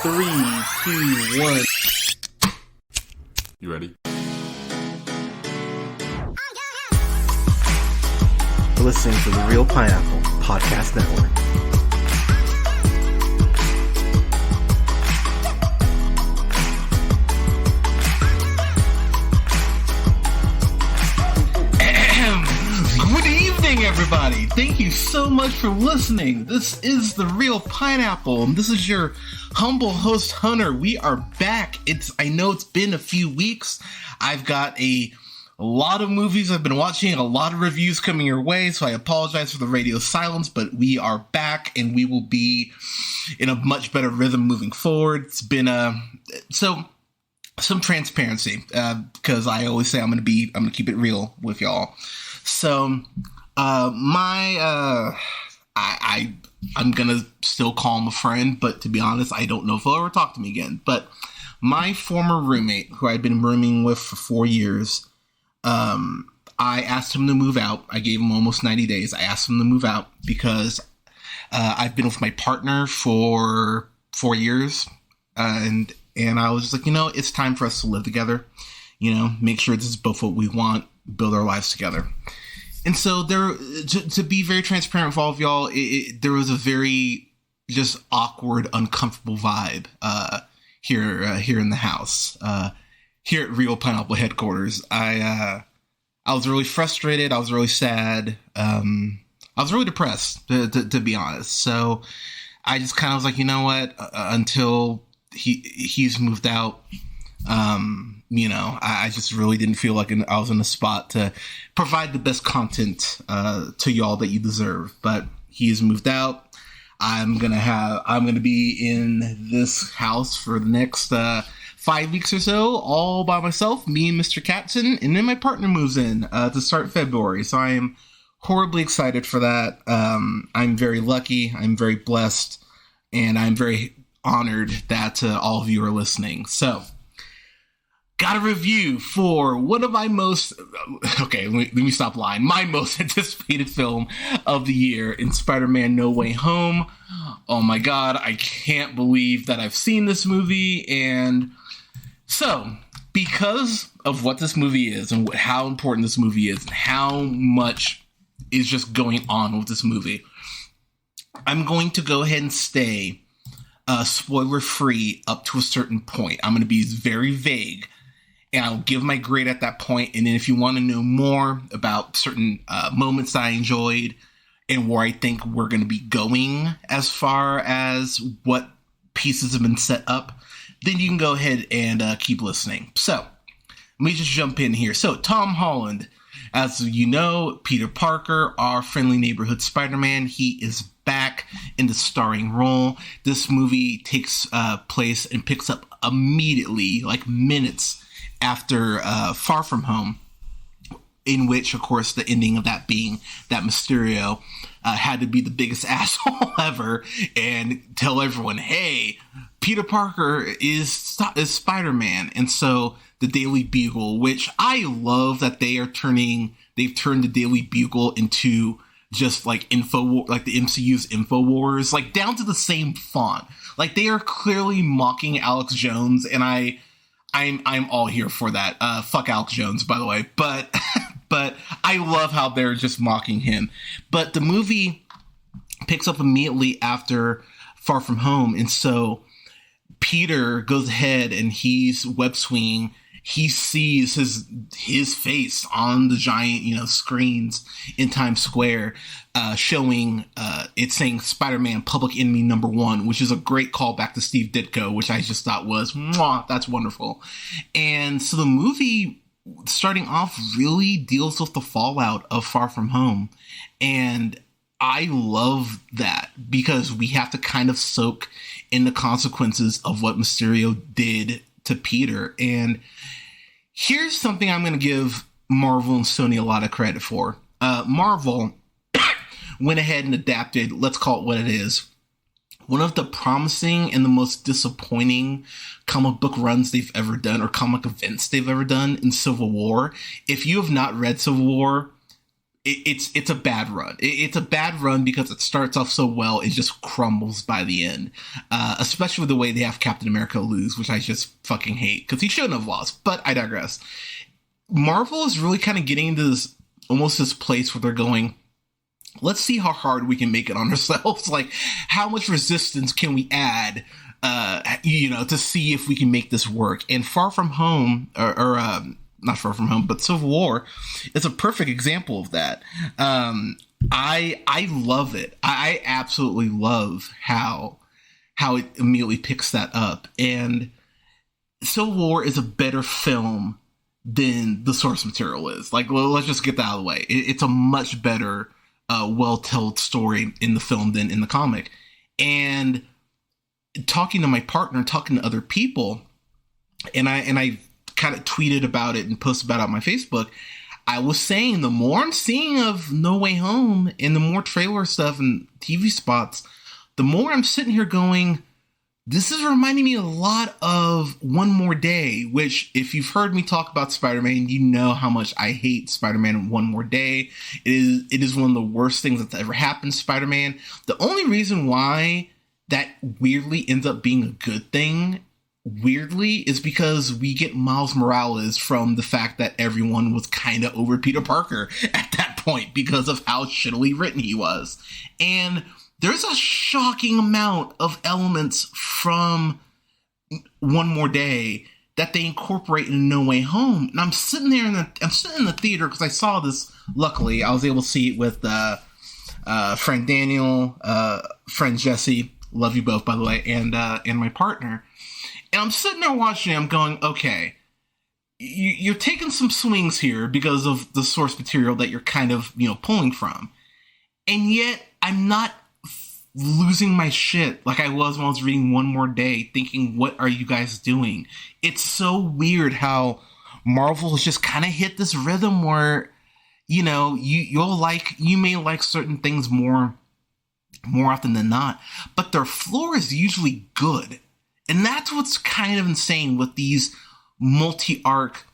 3, 2, 1. You ready? You're listening to the Real Pineapple Podcast Network. Good evening, everybody. Thank you so much for listening. This is the Real Pineapple, and this is your humble host, Hunter. We are back. I know it's been a few weeks. I've got a lot of movies I've been watching, a lot of reviews coming your way, so I apologize for the radio silence, but we are back, and we will be in a much better rhythm moving forward. It's been some transparency, because I always say I'm gonna keep it real with y'all. So, I'm gonna still call him a friend, but to be honest, I don't know if he'll ever talk to me again. But my former roommate, who I'd been rooming with for 4 years, I asked him to move out. I gave him almost 90 days. I asked him to move out because I've been with my partner for 4 years, and I was just like, it's time for us to live together. Make sure this is both what we want, build our lives together. And so to be very transparent with all of y'all, there was a very just awkward, uncomfortable vibe here in the house, here at Real Pineapple headquarters. I was really frustrated. I was really sad. I was really depressed, to be honest. So I just kind of was like, you know what? Until he's moved out, I just really didn't feel like I was in a spot to provide the best content to y'all that you deserve. But he's moved out. I'm gonna be in this house for the next 5 weeks or so, all by myself, me and Mr. Captain, and then my partner moves in to start February. So I am horribly excited for that. I'm very lucky. I'm very blessed, and I'm very honored that all of you are listening. So, got a review for one of my most, let me stop lying, my most anticipated film of the year in Spider-Man No Way Home. Oh my god, I can't believe that I've seen this movie. And so, because of what this movie is and how important this movie is and how much is just going on with this movie, I'm going to go ahead and stay spoiler-free up to a certain point. I'm going to be very vague, and I'll give my grade at that point. And then if you want to know more about certain moments that I enjoyed and where I think we're going to be going as far as what pieces have been set up, then you can go ahead and keep listening. So, let me just jump in here. So, Tom Holland, as you know, Peter Parker, our friendly neighborhood Spider-Man, he is back in the starring role. This movie takes place and picks up immediately, like minutes after Far From Home, in which, of course, the ending of that being that Mysterio had to be the biggest asshole ever and tell everyone, hey, Peter Parker is Spider-Man. And so the Daily Bugle, which I love that they've turned the Daily Bugle into just like the MCU's InfoWars, like down to the same font. Like they are clearly mocking Alex Jones, and I'm all here for that. Fuck Alex Jones, by the way, but I love how they're just mocking him. But the movie picks up immediately after Far From Home, and so Peter goes ahead and he's web swinging. He sees his face on the giant, screens in Times Square, showing it's saying Spider-Man Public Enemy #1, which is a great callback to Steve Ditko, which I just thought was, mwah, that's wonderful. And so the movie, starting off, really deals with the fallout of Far From Home. And I love that because we have to kind of soak in the consequences of what Mysterio did to Peter. And here's something I'm going to give Marvel and Sony a lot of credit for. Marvel went ahead and adapted, let's call it what it is, one of the promising and the most disappointing comic book runs they've ever done, or comic events they've ever done, in Civil War. If you have not read Civil War, it's a bad run. It's a bad run because it starts off so well, it just crumbles by the end. Especially with the way they have Captain America lose, which I just fucking hate because he shouldn't have lost. But I digress. Marvel is really kind of getting into this almost this place where they're going, let's see how hard we can make it on ourselves. Like, how much resistance can we add, to see if we can make this work? And Far From Home, or not Far From Home, but Civil War is a perfect example of that. I love it. I absolutely love how it immediately picks that up. And Civil War is a better film than the source material is. Like, well, let's just get that out of the way. It's a much better, well-told story in the film than in the comic. And talking to my partner, talking to other people, and I kind of tweeted about it and posted about it on my Facebook, I was saying the more I'm seeing of No Way Home and the more trailer stuff and TV spots, the more I'm sitting here going, this is reminding me a lot of One More Day, which, if you've heard me talk about Spider-Man, you know how much I hate Spider-Man One More Day. It is one of the worst things that's ever happened to Spider-Man. The only reason why that weirdly ends up being a good thing, is because we get Miles Morales from the fact that everyone was kind of over Peter Parker at that point because of how shittily written he was. And there's a shocking amount of elements from One More Day that they incorporate in No Way Home. And I'm sitting there I'm sitting in the theater because I saw this. Luckily, I was able to see it with friend Daniel, friend Jesse. Love you both, by the way, and my partner. And I'm sitting there watching it. I'm going, okay, you're taking some swings here because of the source material that you're kind of pulling from, and yet I'm not losing my shit like I was when I was reading One More Day, thinking, what are you guys doing? It's so weird how Marvel has just kind of hit this rhythm where, you may like certain things more often than not, but their floor is usually good. And that's what's kind of insane with these multi-arc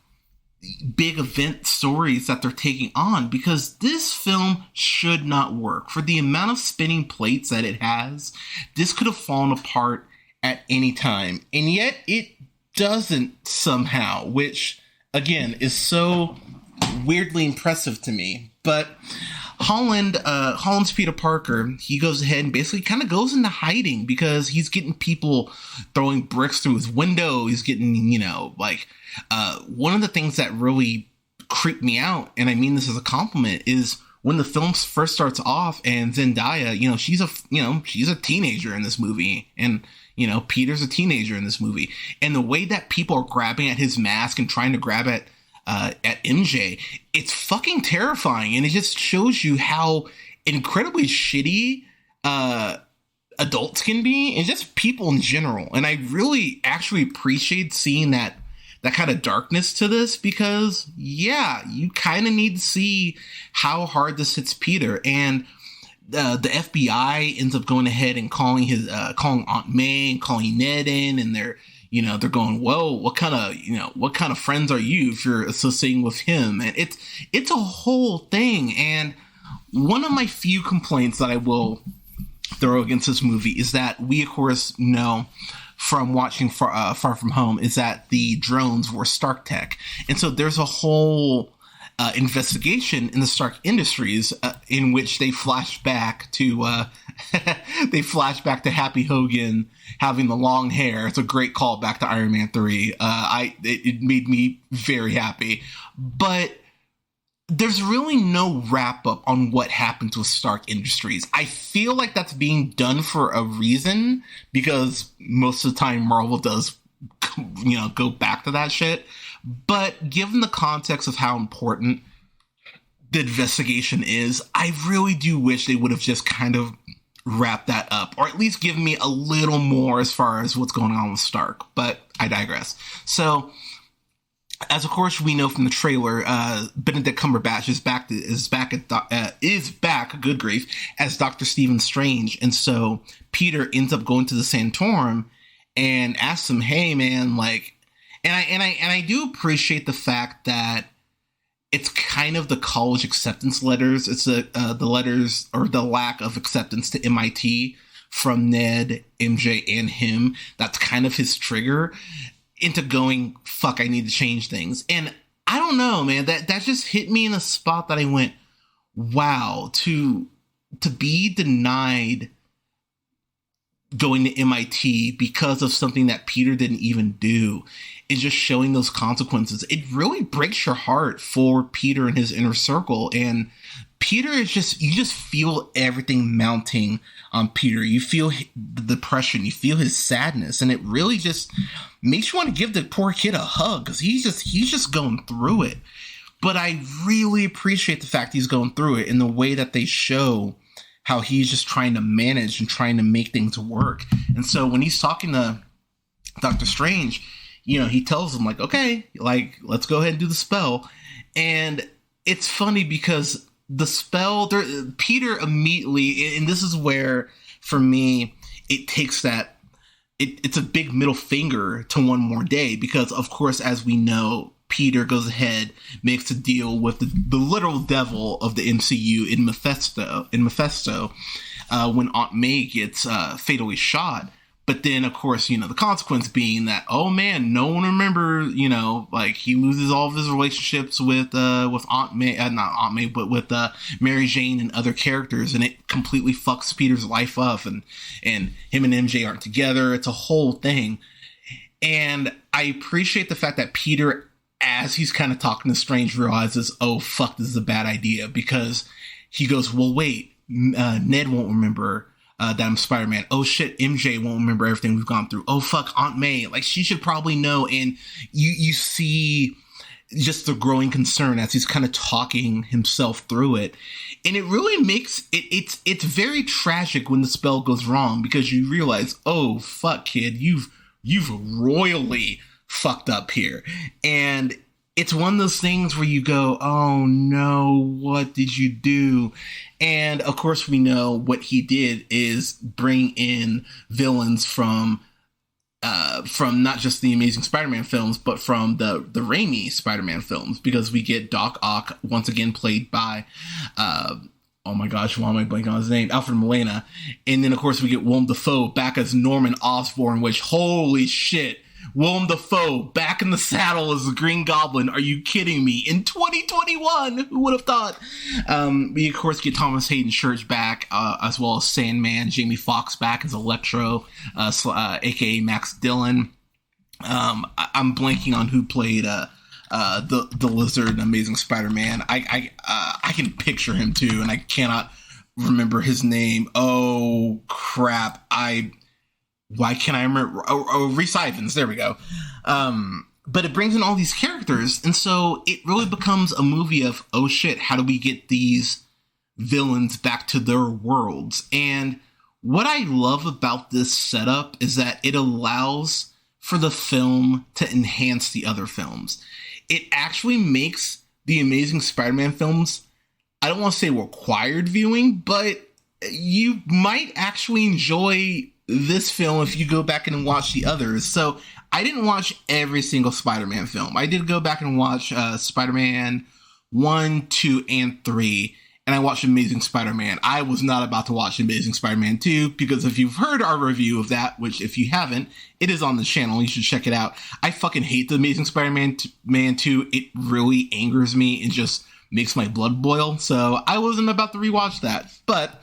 big event stories that they're taking on, because this film should not work. For the amount of spinning plates that it has, this could have fallen apart at any time. And yet it doesn't somehow, which again is so weirdly impressive to me. But Holland's Peter Parker, he goes ahead and basically kind of goes into hiding because he's getting people throwing bricks through his window. He's getting, one of the things that really creeped me out, and I mean this as a compliment, is when the film first starts off and Zendaya, she's a teenager in this movie, and Peter's a teenager in this movie, and the way that people are grabbing at his mask and trying to grab at MJ, it's fucking terrifying, and it just shows you how incredibly shitty adults can be, and just people in general. And I really actually appreciate seeing that kind of darkness to this, because you kind of need to see how hard this hits Peter. And the FBI ends up going ahead and calling Aunt May and calling Ned in, and they're going, whoa, what kind of friends are you if you're associating with him? And it's a whole thing. And one of my few complaints that I will throw against this movie is that we, of course, know from watching Far From Home is that the drones were Stark tech. And so there's a whole investigation in the Stark Industries in which they flash back to Happy Hogan having the long hair. It's a great callback to Iron Man 3. It made me very happy. But there's really no wrap up on what happened with Stark Industries. I feel like that's being done for a reason, because most of the time Marvel does, go back to that shit. But given the context of how important the investigation is, I really do wish they would have just kind of wrapped that up, or at least given me a little more as far as what's going on with Stark. But I digress. So, as of course we know from the trailer, Benedict Cumberbatch is back, good grief, as Dr. Stephen Strange. And so Peter ends up going to the Santorum and asks him, hey man, like, and I do appreciate the fact that it's kind of the college acceptance letters. It's the letters, or the lack of acceptance to MIT from Ned, MJ, and him. That's kind of his trigger into going, fuck, I need to change things. And I don't know, man, that just hit me in a spot that I went, wow, to be denied going to MIT because of something that Peter didn't even do, and just showing those consequences. It really breaks your heart for Peter and his inner circle. And Peter is just, you just feel everything mounting on Peter. You feel the depression, you feel his sadness, and it really just makes you want to give the poor kid a hug, because he's just going through it. But I really appreciate the fact he's going through it in the way that they show how he's just trying to manage and trying to make things work. And so when he's talking to Dr. Strange, you know, he tells him, like, okay, like, let's go ahead and do the spell. And it's funny because the spell, Peter immediately, and this is where, for me, it takes that, it's a big middle finger to One More Day, because, of course, as we know, Peter goes ahead, makes a deal with the literal devil of the MCU in Mephisto, when Aunt May gets fatally shot. But then, of course, you know, the consequence being that, oh man, no one remembers, you know, like, he loses all of his relationships with Aunt May, not Aunt May, but with Mary Jane and other characters, and it completely fucks Peter's life up, and him and MJ aren't together. It's a whole thing. And I appreciate the fact that Peter, as he's kind of talking to Strange, realizes, oh, fuck, this is a bad idea, because he goes, well, wait, Ned won't remember that I'm Spider-Man. Oh, shit, MJ won't remember everything we've gone through. Oh, fuck, Aunt May, like, she should probably know. And you see just the growing concern as he's kind of talking himself through it. And it really makes it's very tragic when the spell goes wrong, because you realize, oh, fuck, kid, you've royally fucked up here. And it's one of those things where you go, oh no, what did you do? And of course we know what he did is bring in villains from not just the Amazing Spider-Man films, but from the Raimi Spider-Man films, because we get Doc Ock once again played by oh my gosh, why am I blanking on his name? Alfred Molina. And then of course we get Willem Dafoe back as Norman Osborn, which, holy shit, Willem Dafoe back in the saddle as the Green Goblin. Are you kidding me? In 2021, who would have thought? We of course get Thomas Hayden Church back, as well as Sandman. Jamie Foxx back as Electro, aka Max Dillon. I'm blanking on who played the Lizard in Amazing Spider-Man. I can picture him too, and I cannot remember his name. Oh crap! Why can't I remember? Rhys Ifans, there we go. But it brings in all these characters, and so it really becomes a movie of, oh shit, how do we get these villains back to their worlds? And what I love about this setup is that it allows for the film to enhance the other films. It actually makes the Amazing Spider-Man films, I don't want to say required viewing, but you might actually enjoy this film if you go back and watch the others. So I didn't watch every single Spider-Man film. I did go back and watch Spider-Man 1, 2, and 3, and I watched Amazing Spider-Man. I was not about to watch Amazing Spider-Man 2, because if you've heard our review of that, which if you haven't, it is on the channel, you should check it out. I fucking hate the Amazing Spider-Man 2. It really angers me and just makes my blood boil, so I wasn't about to rewatch that. But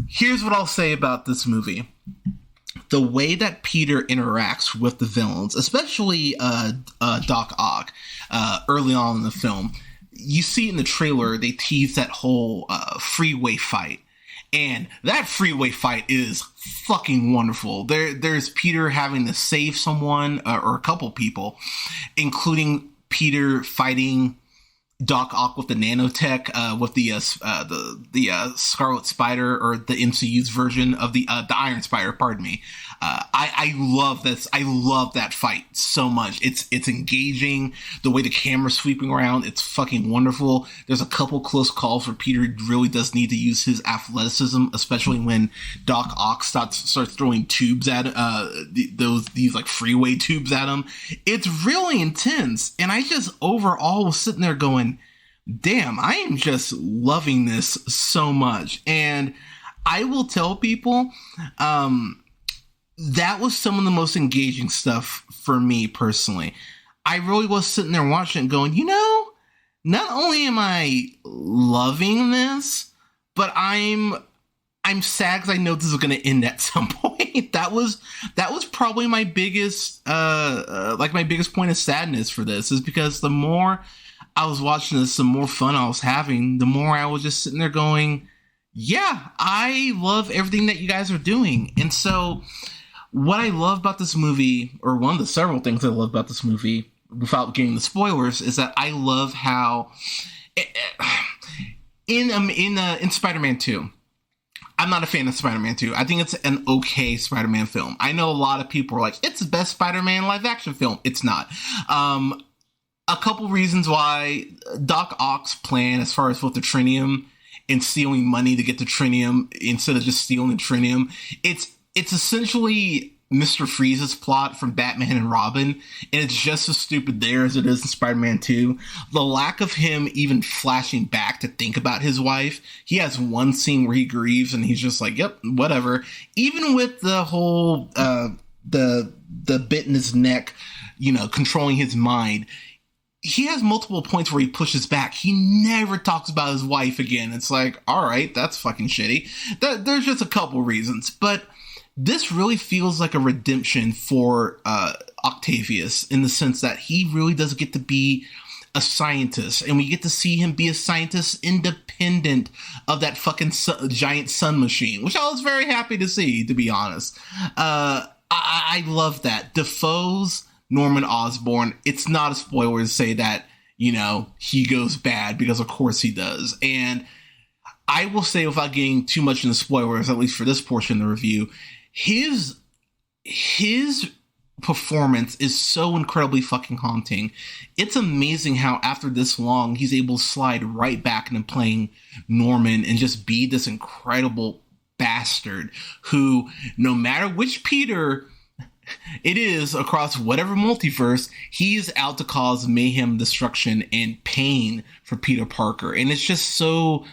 here's what I'll say about this movie. The way that Peter interacts with the villains, especially Doc Ock, early on in the film, you see in the trailer, they tease that whole freeway fight. And that freeway fight is fucking wonderful. There's Peter having to save someone, or a couple people, including Peter fighting Doc Ock with the nanotech, with the Scarlet Spider, or the MCU's version of the Iron Spider. Pardon me. I love this. I love that fight so much. It's engaging. The way the camera's sweeping around, it's fucking wonderful. There's a couple close calls where Peter really does need to use his athleticism, especially when Doc Ock starts throwing tubes at these like freeway tubes at him. It's really intense, and I just overall was sitting there going, damn, I am just loving this so much. And I will tell people, that was some of the most engaging stuff for me personally. I really was sitting there watching it going, not only am I loving this, but I'm sad because I know this is going to end at some point. That was probably my biggest my biggest point of sadness for this, is because the more I was watching this, the more fun I was having, the more I was just sitting there going, yeah, I love everything that you guys are doing. And so what I love about this movie, or one of the several things I love about this movie, without getting the spoilers, is that I love how in Spider-Man 2, I'm not a fan of Spider-Man 2. I think it's an okay Spider-Man film. I know a lot of people are like, it's the best Spider-Man live action film. It's not. A couple reasons why. Doc Ock's plan as far as with the Trinium and stealing money to get the Trinium instead of just stealing the Trinium, it's essentially Mr. Freeze's plot from Batman and Robin, and it's just as stupid there as it is in Spider-Man 2. The lack of him even flashing back to think about his wife. He has one scene where he grieves and he's just like, yep, whatever. Even with the whole the bit in his neck, controlling his mind, he has multiple points where he pushes back. He never talks about his wife again. It's like, all right, that's fucking shitty. There's just a couple reasons, but this really feels like a redemption for Octavius, in the sense that he really does get to be a scientist, and we get to see him be a scientist independent of that giant sun machine, which I was very happy to see, to be honest. I love that. Defoe's Norman Osborn, it's not a spoiler to say that, he goes bad, because of course he does. And I will say, without getting too much into spoilers, at least for this portion of the review, his performance is so incredibly fucking haunting. It's amazing how after this long, he's able to slide right back into playing Norman and just be this incredible bastard who, no matter which Peter it is across whatever multiverse, he's out to cause mayhem, destruction, and pain for Peter Parker. And it's just so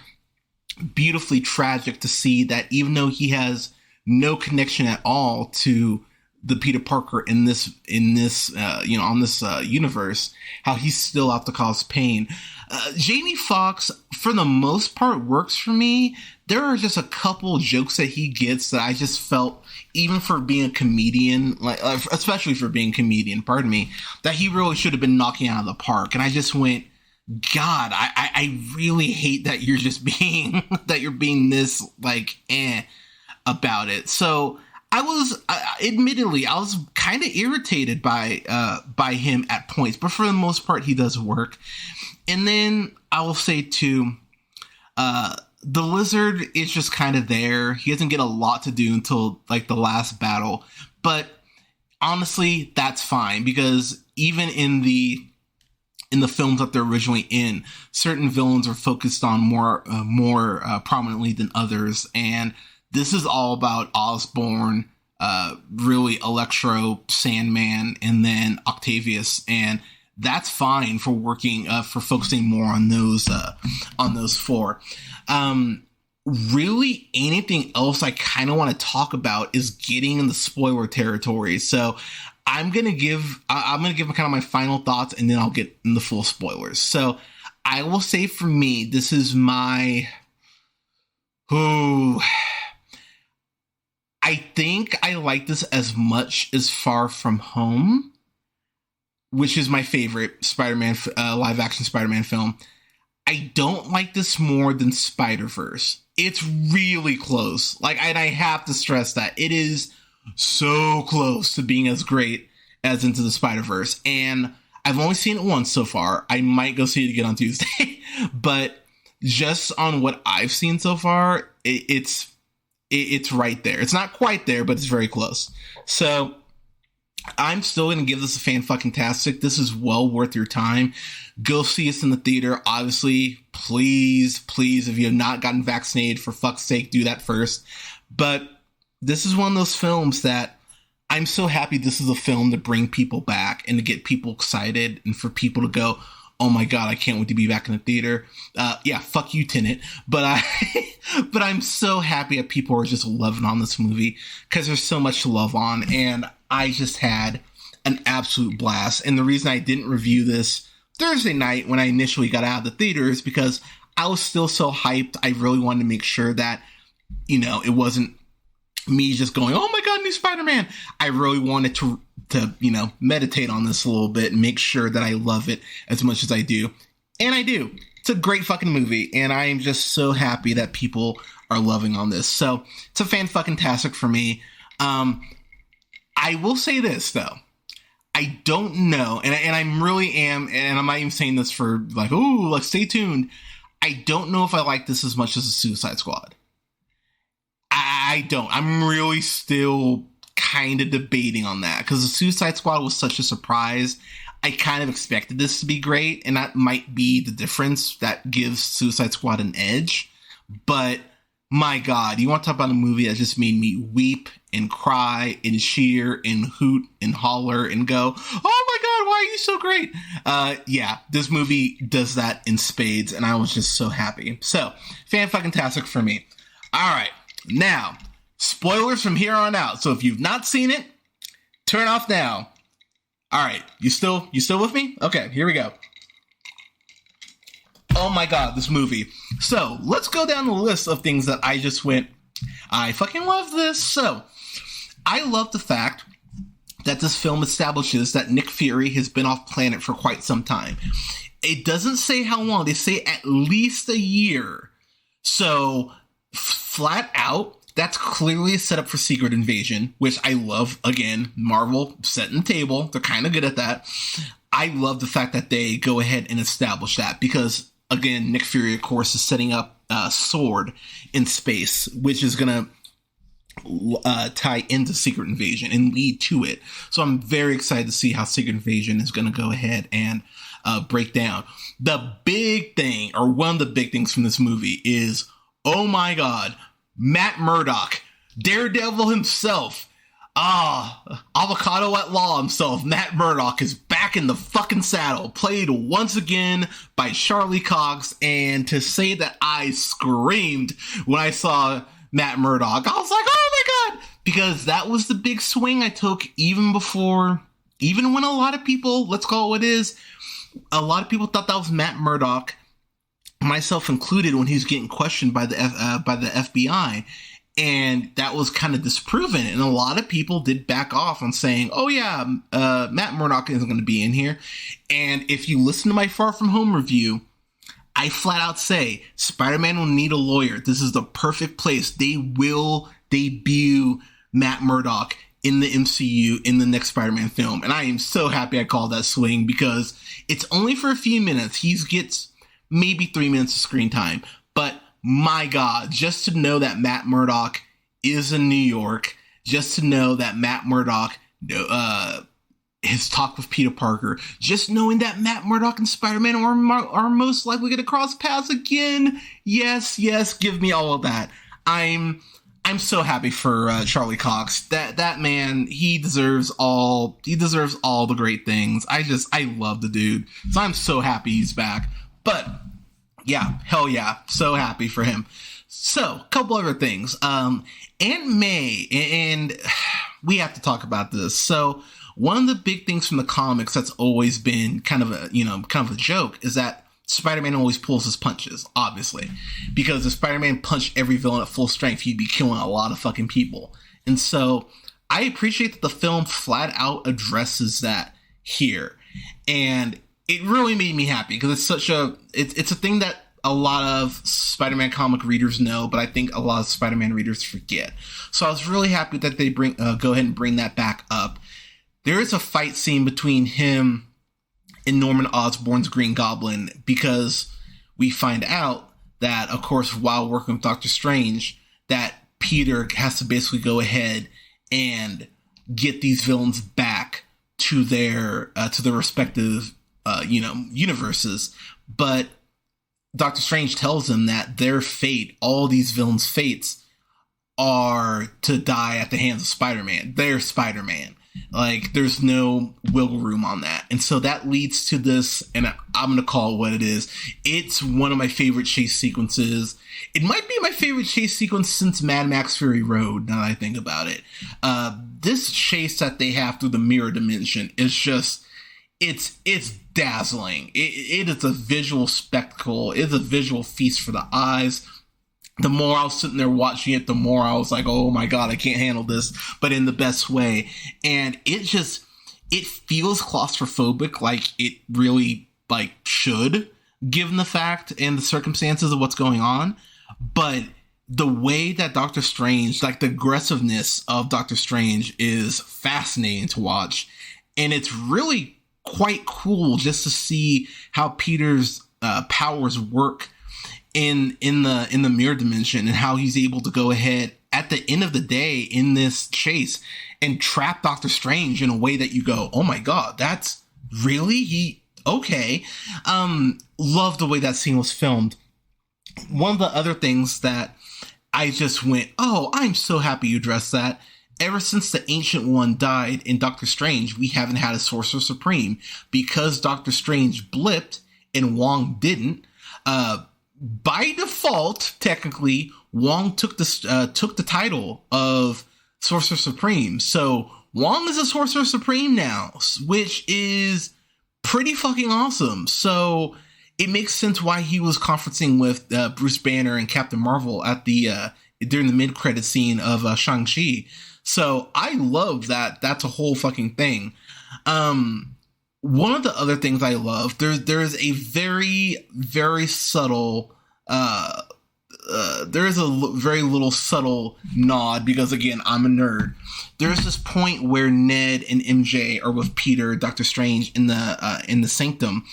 beautifully tragic to see that even though he has no connection at all to the Peter Parker in this on this universe, how he's still out to cause pain. Jamie Foxx, for the most part, works for me. There are just a couple jokes that he gets that I just felt, even for being a comedian, especially for being a comedian, that he really should have been knocking out of the park. And I just went, God, I really hate that you're just being that you're being this about it. So I was admittedly kind of irritated by him at points, but for the most part he does work. And then I will say too, the Lizard is just kind of there. He doesn't get a lot to do until the last battle, but honestly that's fine, because even in the films that they're originally in, certain villains are focused on more prominently than others, and this is all about Osborn, really Electro, Sandman, and then Octavius, and that's fine for working for focusing more on those four. Really, anything else I kind of want to talk about is getting in the spoiler territory. So I'm gonna give kind of my final thoughts, and then I'll get in the full spoilers. So I will say, for me, this is my I think I like this as much as Far From Home, which is my favorite Spider-Man live action Spider-Man film. I don't like this more than Spider-Verse. It's really close. And I have to stress that it is so close to being as great as Into the Spider-Verse. And I've only seen it once so far. I might go see it again on Tuesday, but just on what I've seen so far, it's right there. It's not quite there, but it's very close. So I'm still going to give this a fan-fucking-tastic. This is well worth your time. Go see us in the theater. Obviously, please, if you have not gotten vaccinated, for fuck's sake, do that first. But this is one of those films that I'm so happy this is a film to bring people back and to get people excited and for people to go, oh my God, I can't wait to be back in the theater. Yeah, fuck you, Tenet. But but I'm so happy that people are just loving on this movie because there's so much to love on. And I just had an absolute blast. And the reason I didn't review this Thursday night when I initially got out of the theater is because I was still so hyped. I really wanted to make sure that, it wasn't me just going, oh my God, new Spider-Man. I really wanted to meditate on this a little bit and make sure that I love it as much as I do. And I do. It's a great fucking movie. And I am just so happy that people are loving on this. So it's a fan-fucking-tastic for me. I will say this, though. I don't know, and I really am, and I'm not even saying this for stay tuned. I don't know if I like this as much as the Suicide Squad. I don't. I'm really still kind of debating on that because the Suicide Squad was such a surprise. I kind of expected this to be great, and that might be the difference that gives Suicide Squad an edge. But my God, you want to talk about a movie that just made me weep and cry and cheer and hoot and holler and go, oh my God, why are you so great? Yeah, this movie does that in spades, and I was just so happy. So, fan-fucking-tastic for me. All right, now, spoilers from here on out. So if you've not seen it, turn off now. All right, you still with me? Okay, here we go. Oh my God, this movie. So let's go down the list of things that I just went, I fucking love this. So I love the fact that this film establishes that Nick Fury has been off planet for quite some time. It doesn't say how long. They say at least a year. So flat out, that's clearly a setup for Secret Invasion, which I love. Again, Marvel setting the table. They're kind of good at that. I love the fact that they go ahead and establish that because, again, Nick Fury, of course, is setting up Sword in space, which is going to tie into Secret Invasion and lead to it. So I'm very excited to see how Secret Invasion is going to go ahead and break down. The big thing, or one of the big things from this movie is, oh my God, Matt Murdock, Daredevil himself. Avocado at Law himself, Matt Murdock, is back in the fucking saddle, played once again by Charlie Cox, and to say that I screamed when I saw Matt Murdock, I was like, oh my God, because that was the big swing I took even when a lot of people, let's call it what it is, a lot of people thought that was Matt Murdock, myself included, when he was getting questioned by the FBI. And that was kind of disproven. And a lot of people did back off on saying, oh yeah, Matt Murdock isn't going to be in here. And if you listen to my Far From Home review, I flat out say Spider-Man will need a lawyer. This is the perfect place. They will debut Matt Murdock in the MCU in the next Spider-Man film. And I am so happy I called that swing because it's only for a few minutes. He gets maybe 3 minutes of screen time. But my God, just to know that Matt Murdock is in New York, just to know that Matt Murdock has talked with Peter Parker, just knowing that Matt Murdock and Spider-Man are most likely going to cross paths again. Yes, give me all of that. I'm so happy for Charlie Cox. That man, he deserves all the great things. I love the dude. So I'm so happy he's back. But yeah, hell yeah. So happy for him. So, a couple other things. Aunt May, and we have to talk about this. So, one of the big things from the comics that's always been kind of a joke is that Spider-Man always pulls his punches, obviously. Because if Spider-Man punched every villain at full strength, he'd be killing a lot of fucking people. And so, I appreciate that the film flat out addresses that here. And it really made me happy because it's a thing that a lot of Spider-Man comic readers know, but I think a lot of Spider-Man readers forget. So I was really happy that they go ahead and bring that back up. There is a fight scene between him and Norman Osborn's Green Goblin because we find out that, of course, while working with Doctor Strange, that Peter has to basically go ahead and get these villains back to their respective universes. But Doctor Strange tells them that their fate, all these villains' fates, are to die at the hands of Spider-Man. They're Spider-Man. Like, there's no wiggle room on that. And so that leads to this, and I'm going to call it what it is. It's one of my favorite chase sequences. It might be my favorite chase sequence since Mad Max Fury Road, now that I think about it. This chase that they have through the mirror dimension is just, it's dazzling. It is a visual spectacle. It's a visual feast for the eyes. The more I was sitting there watching it, the more I was like, oh my God, I can't handle this, but in the best way. And it feels claustrophobic, like it really like should, given the fact and the circumstances of what's going on. But the way that Doctor Strange, like the aggressiveness of Doctor Strange, is fascinating to watch. And it's really quite cool just to see how Peter's powers work in the mirror dimension, and how he's able to go ahead at the end of the day in this chase and trap Doctor Strange in a way that you go, oh my God, that's really okay. Love the way that scene was filmed. One of the other things that I just went, oh, I'm so happy you addressed that. Ever since the Ancient One died in Doctor Strange, we haven't had a Sorcerer Supreme, because Doctor Strange blipped and Wong didn't. By default, technically, Wong took the title of Sorcerer Supreme. So Wong is a Sorcerer Supreme now, which is pretty fucking awesome. So it makes sense why he was conferencing with Bruce Banner and Captain Marvel at the during the mid-credit scene of Shang-Chi. So I love that. That's a whole fucking thing. One of the other things I love, there's a very, very subtle, there is a very little subtle nod, because again, I'm a nerd. There's this point where Ned and MJ are with Peter, Doctor Strange, in the Sanctum.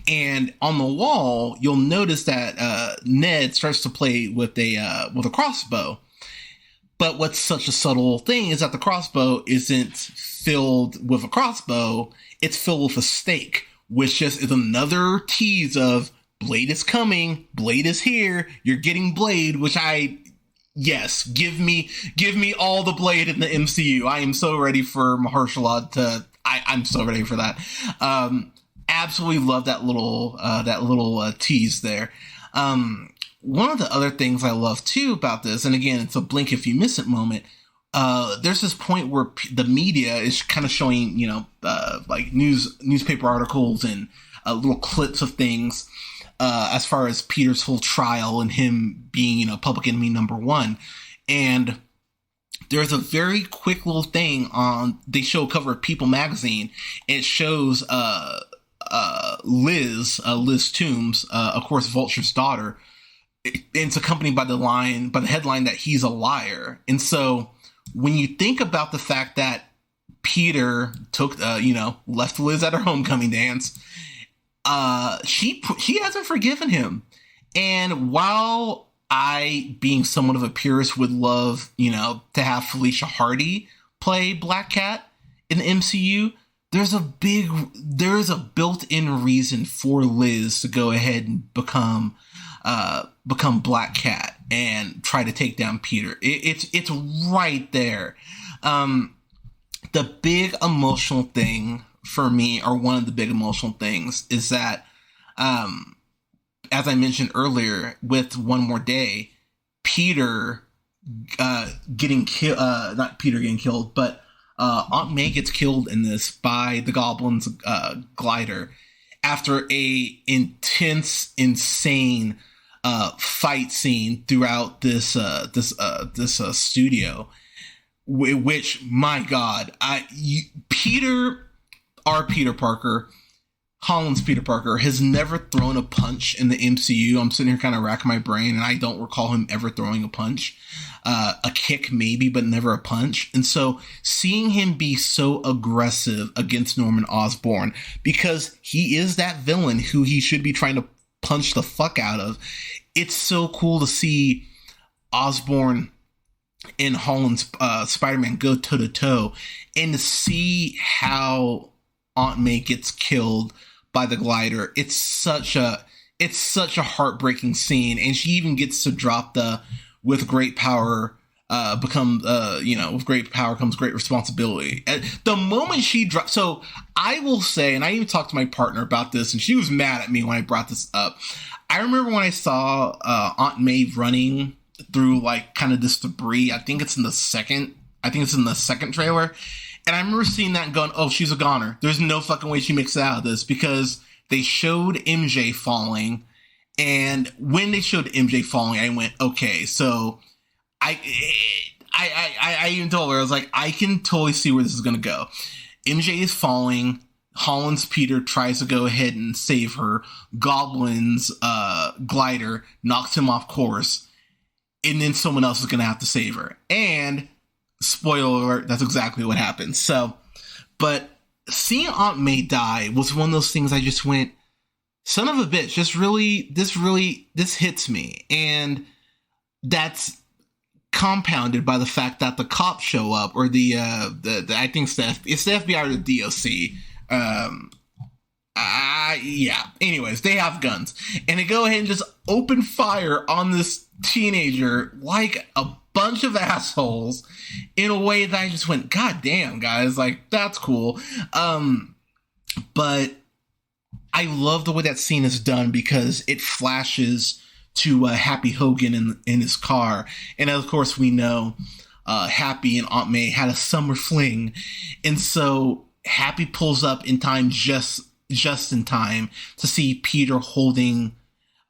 And on the wall, you'll notice that Ned starts to play with a crossbow. But what's such a subtle thing is that the crossbow isn't filled with a crossbow, it's filled with a stake, which just is another tease of Blade is coming, Blade is here, you're getting Blade, which yes, give me all the Blade in the MCU. I am so ready for Mahershala I'm so ready for that. Absolutely love that little tease there. One of the other things I love too about this, and again, it's a blink if you miss it moment. There's this point where the media is kind of showing, like newspaper articles and little clips of things as far as Peter's whole trial and him being, public enemy number one. And there's a very quick little thing they show a cover of People magazine. And it shows Liz Toombs, of course, Vulture's daughter. It's accompanied by the headline that he's a liar. And so when you think about the fact that Peter took, left Liz at her homecoming dance, she hasn't forgiven him. And while I, being somewhat of a purist, would love, to have Felicia Hardy play Black Cat in the MCU, there's a built-in reason for Liz to go ahead and become Black Cat and try to take down Peter. It's right there. The big emotional thing for me, or one of the big emotional things, is that, as I mentioned earlier, with One More Day, Peter getting killed, not Peter getting killed, but Aunt May gets killed in this by the Goblin's glider after a intense, insane fight scene throughout this studio, which, my God, Peter Parker, Holland's Peter Parker, has never thrown a punch in the MCU. I'm sitting here kind of racking my brain, and I don't recall him ever throwing a punch. A kick maybe, but never a punch. And so seeing him be so aggressive against Norman Osborn, because he is that villain who he should be trying to punch the fuck out of, it's so cool to see Osborn and Holland's Spider-Man go toe-to-toe, and to see how Aunt May gets killed by the glider. It's such a heartbreaking scene, and she even gets to drop the "with great power with great power comes great responsibility. And the moment she dropped, so I will say, and I even talked to my partner about this, and she was mad at me when I brought this up. I remember when I saw Aunt May running through like kind of this debris. I think it's in the second trailer. And I remember seeing that and going, oh, she's a goner. There's no fucking way she makes it out of this, because they showed MJ falling. And when they showed MJ falling, I went, okay, so I even told her, I was like, I can totally see where this is going to go. MJ is falling. Holland's Peter tries to go ahead and save her. Goblin's glider knocks him off course. And then someone else is going to have to save her. And spoiler alert, that's exactly what happens. So, but seeing Aunt May die was one of those things I just went, son of a bitch, this hits me. And that's compounded by the fact that the cops show up, or the I think it's the FBI or the DOC. Yeah. Anyways, they have guns, and they go ahead and just open fire on this teenager like a bunch of assholes in a way that I just went, God damn, guys, like, that's cool. But I love the way that scene is done, because it flashes to Happy Hogan in his car. And of course, we know Happy and Aunt May had a summer fling. And so Happy pulls up in time, just in time to see Peter holding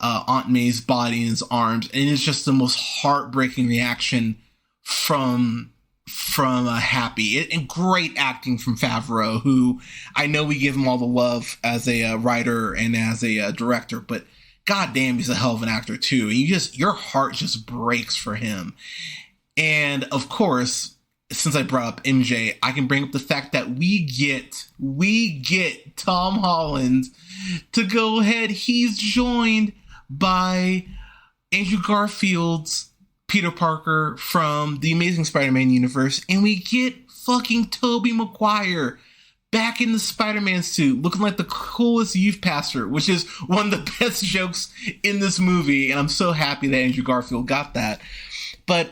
Aunt May's body in his arms. And it's just the most heartbreaking reaction from Happy. And great acting from Favreau, who I know we give him all the love as a writer and as a director, but goddamn, he's a hell of an actor too. And your heart just breaks for him. And of course, since I brought up MJ, I can bring up the fact that we get Tom Holland to go ahead. He's joined by Andrew Garfield's Peter Parker from the Amazing Spider-Man universe, and we get fucking Tobey Maguire back in the Spider-Man suit, looking like the coolest youth pastor, which is one of the best jokes in this movie, and I'm so happy that Andrew Garfield got that. But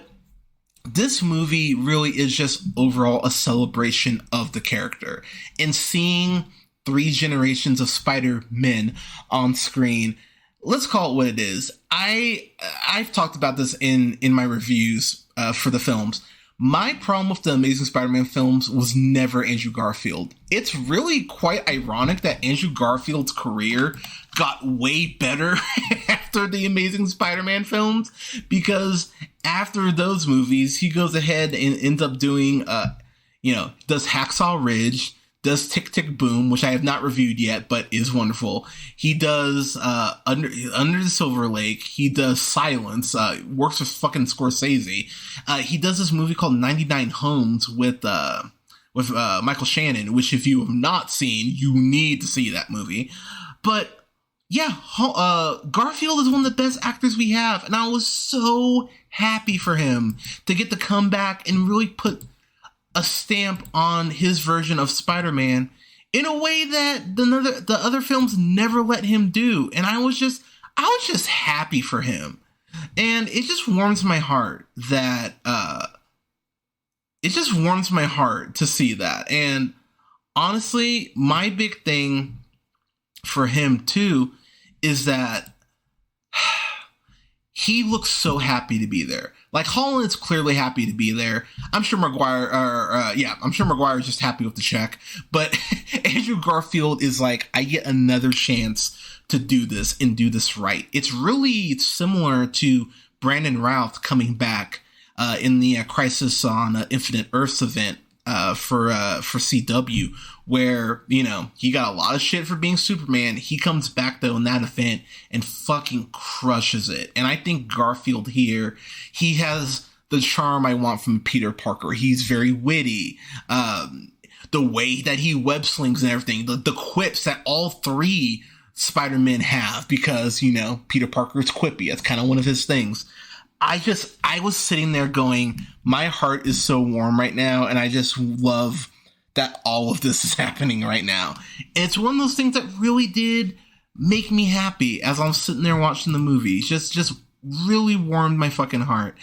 this movie really is just overall a celebration of the character, and seeing 3 generations of Spider-Men on screen. Let's call it what it is. I've talked about this in my reviews for the films. My problem with the Amazing Spider-Man films was never Andrew Garfield. It's really quite ironic that Andrew Garfield's career got way better after the Amazing Spider-Man films, because after those movies, he goes ahead and ends up doing, does Hacksaw Ridge, does Tick Tick Boom, which I have not reviewed yet, but is wonderful. He does Under the Silver Lake. He does Silence. Works with fucking Scorsese. He does this movie called 99 Homes with Michael Shannon, which if you have not seen, you need to see that movie. But yeah, Garfield is one of the best actors we have, and I was so happy for him to get to come back and really put a stamp on his version of Spider-Man in a way that the other films never let him do. And I was just happy for him. And it just warms my heart that, to see that. And honestly, my big thing for him too is that he looks so happy to be there. Like, Holland's clearly happy to be there. I'm sure Maguire is just happy with the check. But Andrew Garfield is like, I get another chance to do this and do this right. It's really similar to Brandon Routh coming back in the Crisis on Infinite Earths event for CW, where, he got a lot of shit for being Superman. He comes back, though, in that event and fucking crushes it. And I think Garfield here, he has the charm I want from Peter Parker. He's very witty. The way that he web slings and everything, the quips that all 3 Spider-Men have, because, Peter Parker is quippy. That's kind of one of his things. I was sitting there going, my heart is so warm right now, and I just love that all of this is happening right now. It's one of those things that really did make me happy as I'm sitting there watching the movie. Just really warmed my fucking heart.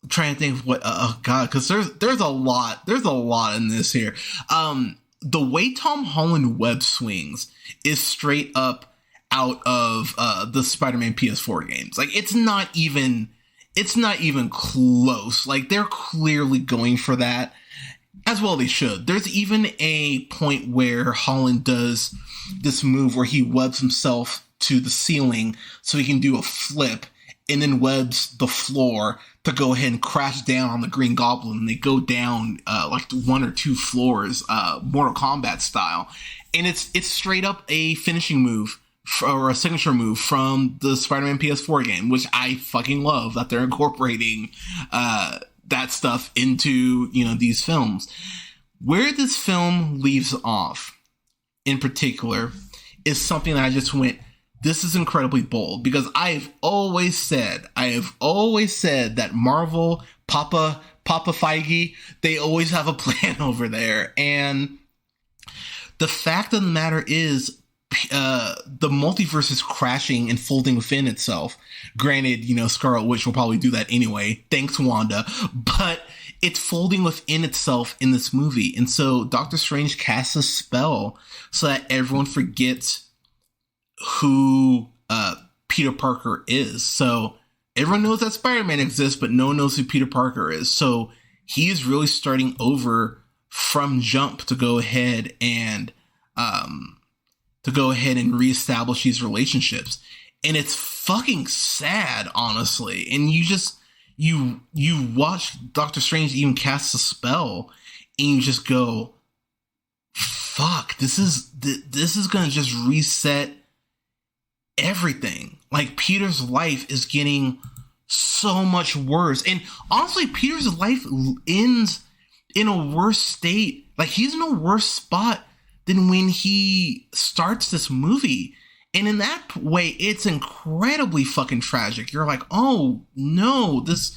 trying to think of what, oh God, because there's a lot in this here. The way Tom Holland web swings is straight up out of the Spider-Man PS4 games. Like, it's not even close. Like, they're clearly going for that, as well they should. There's even a point where Holland does this move where he webs himself to the ceiling so he can do a flip, and then webs the floor to go ahead and crash down on the Green Goblin. And they go down like 1 or 2 floors, Mortal Kombat style. And it's straight up a finishing move or a signature move from the Spider-Man PS4 game, which I fucking love that they're incorporating that stuff into, you know, these films. Where this film leaves off in particular is something that I just went, this is incredibly bold, because I have always said that Marvel, Papa Feige, they always have a plan over there. And the fact of the matter is, the multiverse is crashing and folding within itself. Granted, you know, Scarlet Witch will probably do that anyway. Thanks, Wanda. But it's folding within itself in this movie. And so Doctor Strange casts a spell so that everyone forgets who Peter Parker is. So everyone knows that Spider-Man exists, but no one knows who Peter Parker is. So he is really starting over from jump to go ahead and reestablish these relationships. And it's fucking sad, honestly. And you watch Doctor Strange even cast a spell, and you just go, fuck, this is gonna just reset everything. Like, Peter's life is getting so much worse. And honestly, Peter's life ends in a worse state. Like, he's in a worse spot than when he starts this movie. And in that way, it's incredibly fucking tragic. You're like, oh no, this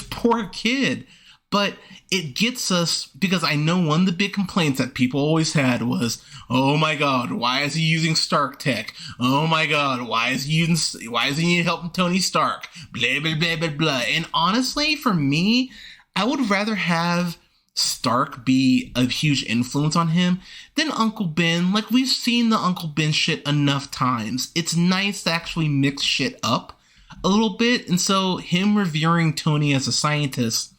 poor kid. But it gets us, because I know one of the big complaints that people always had was, oh my God, why is he using Stark tech? Oh my God, why is he need help from Tony Stark? Blah, blah, blah, blah, blah. And honestly, for me, I would rather have Stark be a huge influence on him than Uncle Ben. Like, we've seen the Uncle Ben shit enough times. It's nice to actually mix shit up a little bit. And so him revering Tony as a scientist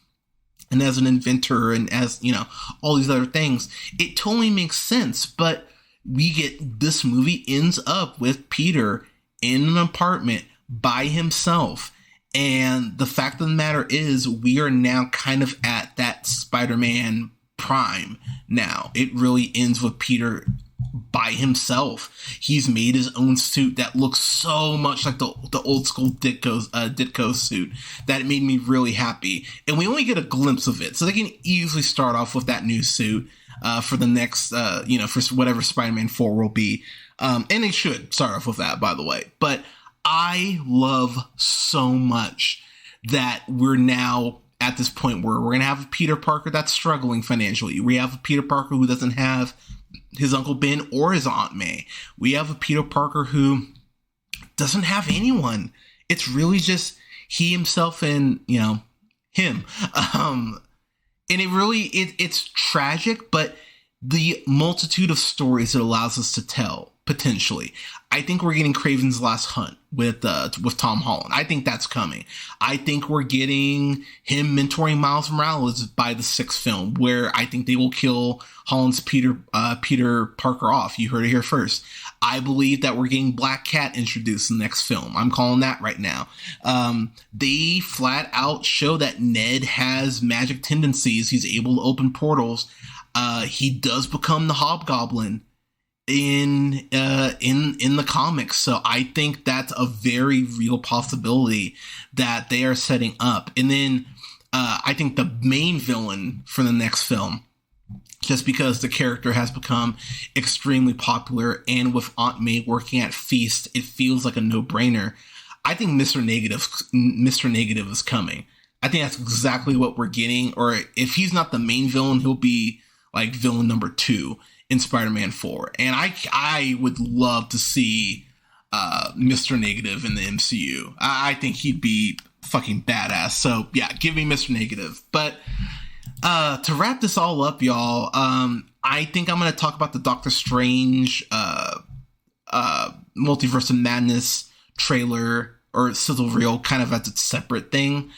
and as an inventor and as, you know, all these other things, it totally makes sense. But this movie ends up with Peter in an apartment by himself. And the fact of the matter is, we are now kind of at that Spider-Man prime now. It really ends with Peter by himself. He's made his own suit that looks so much like the old school Ditko suit that it made me really happy. And we only get a glimpse of it, so they can easily start off with that new suit for the next, for whatever Spider-Man 4 will be. And they should start off with that, by the way. But I love so much that we're now at this point where we're going to have a Peter Parker that's struggling financially. We have a Peter Parker who doesn't have his Uncle Ben or his Aunt May. We have a Peter Parker who doesn't have anyone. It's really just he, himself, and, you know, him. And it's tragic, but the multitude of stories it allows us to tell, potentially. I think we're getting Kraven's Last Hunt with Tom Holland. I think that's coming. I think we're getting him mentoring Miles Morales by the 6th film, where I think they will kill Holland's Peter Parker off. You heard it here first. I believe that we're getting Black Cat introduced in the next film. I'm calling that right now. They flat out show that Ned has magic tendencies. He's able to open portals. He does become the Hobgoblin in the comics. So I think that's a very real possibility that they are setting up. And then I think the main villain for the next film, just because the character has become extremely popular, and with Aunt May working at Feast, it feels like a no-brainer. I think Mr. Negative is coming. I think that's exactly what we're getting. Or if he's not the main villain, he'll be like villain number 2 in Spider-Man 4. And I would love to see Mr. Negative in the MCU. I think he'd be fucking badass. So yeah, give me Mr. Negative. But to wrap this all up, y'all, I think I'm going to talk about the Doctor Strange Multiverse of Madness trailer or sizzle reel kind of as a separate thing.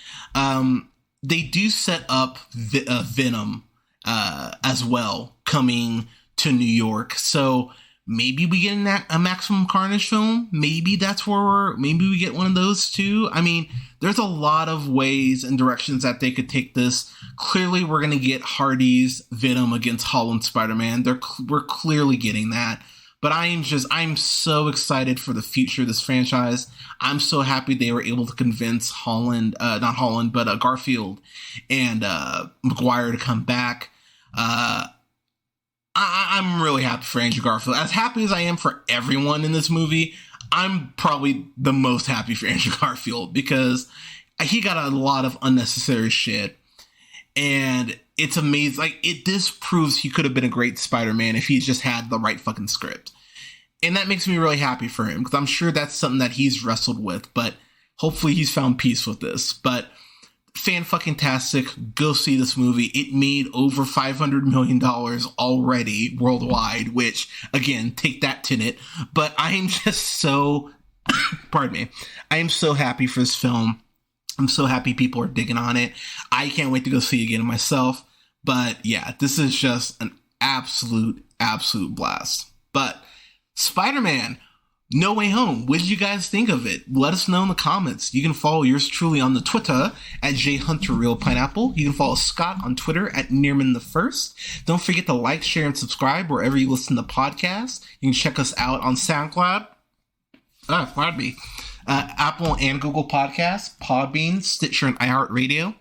They do set up Venom as well coming to New York. So maybe we get a Maximum Carnage film. Maybe maybe we get one of those too. I mean, there's a lot of ways and directions that they could take this. Clearly, we're going to get Hardy's Venom against Holland Spider-Man. We're clearly getting that. But I'm so excited for the future of this franchise. I'm so happy they were able to convince Garfield and Maguire to come back. I'm really happy for Andrew Garfield. As happy as I am for everyone in this movie, I'm probably the most happy for Andrew Garfield because he got a lot of unnecessary shit. And it's amazing. Like, it disproves he could have been a great Spider-Man if he just had the right fucking script. And that makes me really happy for him because I'm sure that's something that he's wrestled with. But hopefully he's found peace with this. But fan-fucking-tastic. Go see this movie. It made over $500 million already worldwide, which, again, take that, Tenet. But I am just so... pardon me. I am so happy for this film. I'm so happy people are digging on it. I can't wait to go see it again myself. But yeah, this is just an absolute blast. But Spider-Man, No Way Home, what did you guys think of it? Let us know in the comments. You can follow yours truly on the Twitter at JHunterRealPineapple. You can follow Scott on Twitter at Nearman1. Don't forget to like, share, and subscribe wherever you listen to podcasts. You can check us out on SoundCloud. Pardon me. Apple and Google Podcasts, Podbean, Stitcher, and iHeartRadio,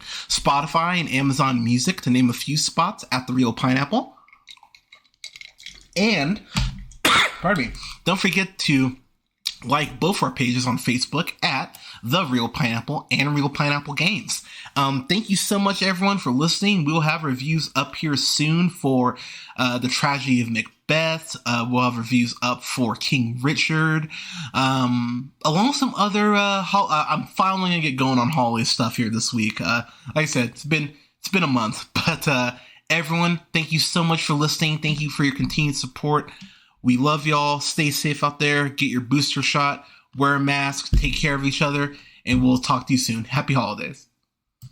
Spotify, and Amazon Music, to name a few spots at The Real Pineapple. And, pardon me, don't forget to like both our pages on Facebook at The Real Pineapple and Real Pineapple Games. Thank you so much, everyone, for listening. We'll have reviews up here soon for The Tragedy of Macbeth. We'll have reviews up for King Richard, along with some other. I'm finally gonna get going on holiday stuff here this week. Like I said, it's been a month, but everyone, thank you so much for listening. Thank you for your continued support. We love y'all. Stay safe out there. Get your booster shot. Wear a mask. Take care of each other, and we'll talk to you soon. Happy holidays.